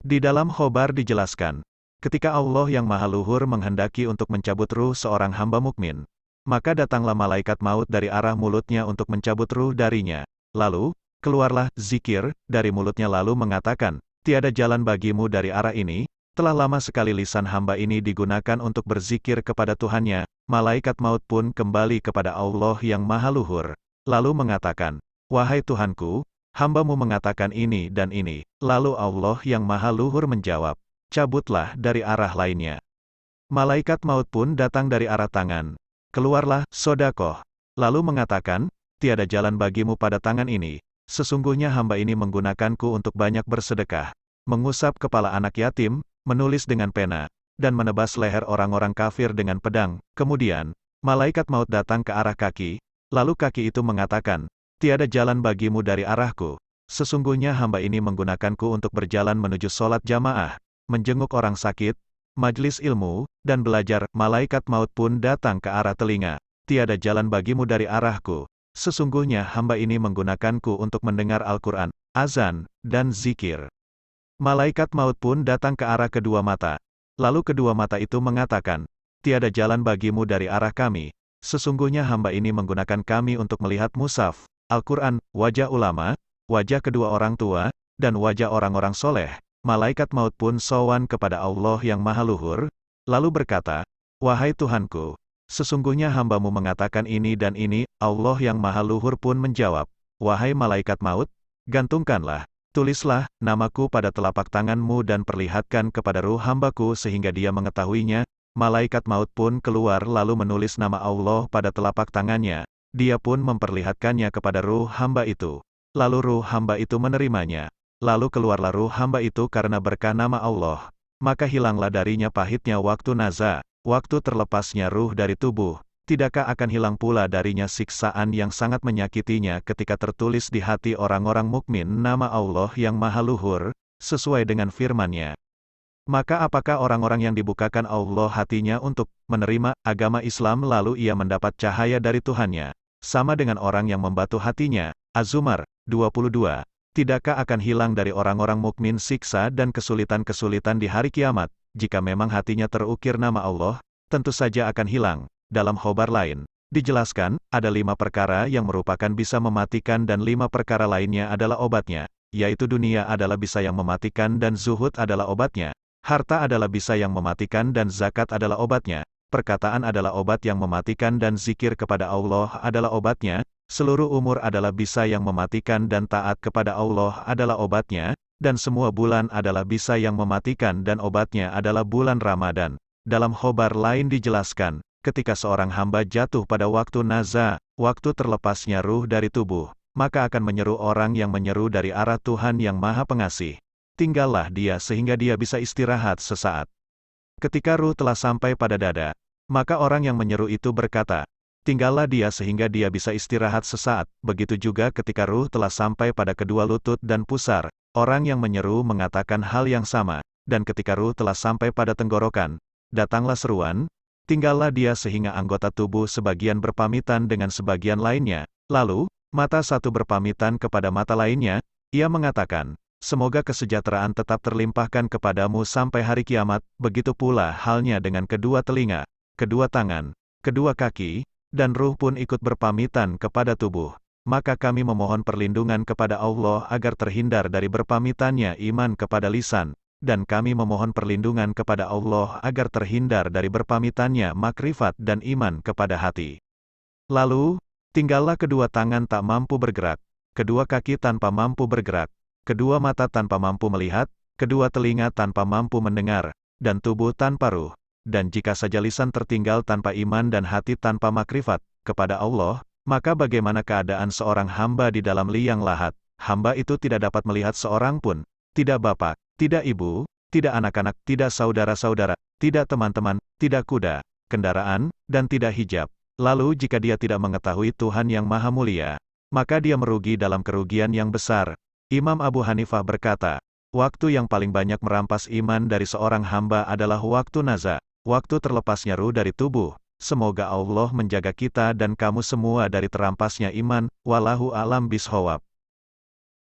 Di dalam khobar dijelaskan, ketika Allah yang Maha Luhur menghendaki untuk mencabut ruh seorang hamba mukmin, maka datanglah malaikat maut dari arah mulutnya untuk mencabut ruh darinya. Lalu, keluarlah zikir dari mulutnya lalu mengatakan, tiada jalan bagimu dari arah ini, telah lama sekali lisan hamba ini digunakan untuk berzikir kepada Tuhannya. Malaikat maut pun kembali kepada Allah yang Maha Luhur, lalu mengatakan, wahai Tuhanku, hamba-Mu mengatakan ini dan ini. Lalu Allah yang Maha Luhur menjawab, cabutlah dari arah lainnya. Malaikat maut pun datang dari arah tangan. Keluarlah, sodakoh. Lalu mengatakan, tiada jalan bagimu pada tangan ini. Sesungguhnya hamba ini menggunakanku untuk banyak bersedekah, mengusap kepala anak yatim, menulis dengan pena, dan menebas leher orang-orang kafir dengan pedang. Kemudian, malaikat maut datang ke arah kaki, lalu kaki itu mengatakan, tiada jalan bagimu dari arahku. Sesungguhnya hamba ini menggunakanku untuk berjalan menuju sholat jamaah, menjenguk orang sakit, majlis ilmu, dan belajar. Malaikat maut pun datang ke arah telinga. Tiada jalan bagimu dari arahku. Sesungguhnya hamba ini menggunakanku untuk mendengar Al-Quran, azan, dan zikir. Malaikat maut pun datang ke arah kedua mata. Lalu kedua mata itu mengatakan, tiada jalan bagimu dari arah kami. Sesungguhnya hamba ini menggunakan kami untuk melihat mushaf, Al-Quran, wajah ulama, wajah kedua orang tua, dan wajah orang-orang soleh. Malaikat maut pun sowan kepada Allah yang Maha Luhur, lalu berkata, wahai Tuhanku, sesungguhnya hamba-Mu mengatakan ini dan ini. Allah yang Maha Luhur pun menjawab, wahai malaikat maut, gantungkanlah, tulislah namaku pada telapak tanganmu dan perlihatkan kepada ruh hambaku sehingga dia mengetahuinya. Malaikat maut pun keluar lalu menulis nama Allah pada telapak tangannya. Dia pun memperlihatkannya kepada ruh hamba itu. Lalu ruh hamba itu menerimanya. Lalu keluarlah ruh hamba itu karena berkah nama Allah. Maka hilanglah darinya pahitnya waktu naza, waktu terlepasnya ruh dari tubuh. Tidakkah akan hilang pula darinya siksaan yang sangat menyakitinya ketika tertulis di hati orang-orang mukmin nama Allah yang Maha Luhur, sesuai dengan firman-Nya. Maka apakah orang-orang yang dibukakan Allah hatinya untuk menerima agama Islam lalu ia mendapat cahaya dari Tuhannya, sama dengan orang yang membatu hatinya? Az-Zumar 22. Tidakkah akan hilang dari orang-orang mukmin siksa dan kesulitan-kesulitan di hari kiamat? Jika memang hatinya terukir nama Allah, tentu saja akan hilang. Dalam khobar lain, dijelaskan, ada 5 perkara yang merupakan bisa mematikan dan 5 perkara lainnya adalah obatnya, yaitu dunia adalah bisa yang mematikan dan zuhud adalah obatnya, harta adalah bisa yang mematikan dan zakat adalah obatnya, perkataan adalah obat yang mematikan dan zikir kepada Allah adalah obatnya, seluruh umur adalah bisa yang mematikan dan taat kepada Allah adalah obatnya, dan semua bulan adalah bisa yang mematikan dan obatnya adalah bulan Ramadan. Dalam khobar lain dijelaskan, ketika seorang hamba jatuh pada waktu naza, waktu terlepasnya ruh dari tubuh, maka akan menyeru orang yang menyeru dari arah Tuhan yang Maha Pengasih. Tinggallah dia sehingga dia bisa istirahat sesaat. Ketika ruh telah sampai pada dada, maka orang yang menyeru itu berkata, tinggallah dia sehingga dia bisa istirahat sesaat. Begitu juga ketika ruh telah sampai pada kedua lutut dan pusar, orang yang menyeru mengatakan hal yang sama, dan ketika ruh telah sampai pada tenggorokan, datanglah seruan, tinggallah dia sehingga anggota tubuh sebagian berpamitan dengan sebagian lainnya. Lalu, mata satu berpamitan kepada mata lainnya, ia mengatakan, semoga kesejahteraan tetap terlimpahkan kepadamu sampai hari kiamat. Begitu pula halnya dengan kedua telinga, kedua tangan, kedua kaki, dan ruh pun ikut berpamitan kepada tubuh. Maka kami memohon perlindungan kepada Allah agar terhindar dari berpamitannya iman kepada lisan, dan kami memohon perlindungan kepada Allah agar terhindar dari berpamitannya makrifat dan iman kepada hati. Lalu, tinggallah kedua tangan tak mampu bergerak, kedua kaki tanpa mampu bergerak, kedua mata tanpa mampu melihat, kedua telinga tanpa mampu mendengar, dan tubuh tanpa ruh. Dan jika saja lisan tertinggal tanpa iman dan hati tanpa makrifat kepada Allah, maka bagaimana keadaan seorang hamba di dalam liang lahat? Hamba itu tidak dapat melihat seorang pun, tidak bapak, tidak ibu, tidak anak-anak, tidak saudara-saudara, tidak teman-teman, tidak kuda, kendaraan, dan tidak hijab. Lalu jika dia tidak mengetahui Tuhan yang Maha Mulia, maka dia merugi dalam kerugian yang besar. Imam Abu Hanifah berkata, waktu yang paling banyak merampas iman dari seorang hamba adalah waktu naza, waktu terlepasnya ruh dari tubuh. Semoga Allah menjaga kita dan kamu semua dari terampasnya iman. Wallahu a'lam bishawab.